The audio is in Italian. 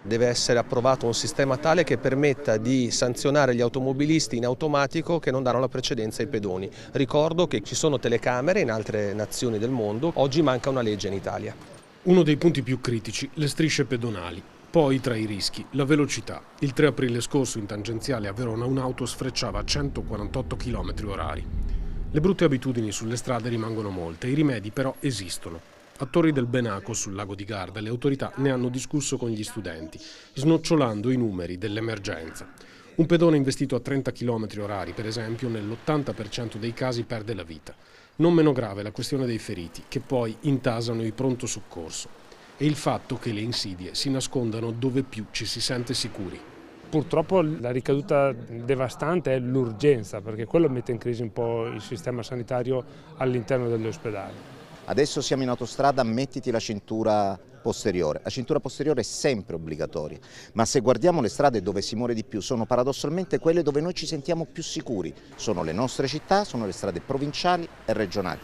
Deve essere approvato un sistema tale che permetta di sanzionare gli automobilisti in automatico che non danno la precedenza ai pedoni. Ricordo che ci sono telecamere in altre nazioni del mondo, oggi manca una legge in Italia. Uno dei punti più critici, le strisce pedonali. Poi, tra i rischi, la velocità. Il 3 aprile scorso in tangenziale a Verona un'auto sfrecciava a 148 km/h. Le brutte abitudini sulle strade rimangono molte, i rimedi però esistono. A Torri del Benaco, sul lago di Garda, le autorità ne hanno discusso con gli studenti, snocciolando i numeri dell'emergenza. Un pedone investito a 30 km/h, per esempio, nell'80% dei casi perde la vita. Non meno grave la questione dei feriti, che poi intasano il pronto soccorso. E il fatto che le insidie si nascondano dove più ci si sente sicuri. Purtroppo la ricaduta devastante è l'urgenza, perché quello mette in crisi un po' il sistema sanitario all'interno degli ospedali. Adesso siamo in autostrada, mettiti la cintura posteriore. La cintura posteriore è sempre obbligatoria, ma se guardiamo le strade dove si muore di più sono paradossalmente quelle dove noi ci sentiamo più sicuri. Sono le nostre città, sono le strade provinciali e regionali.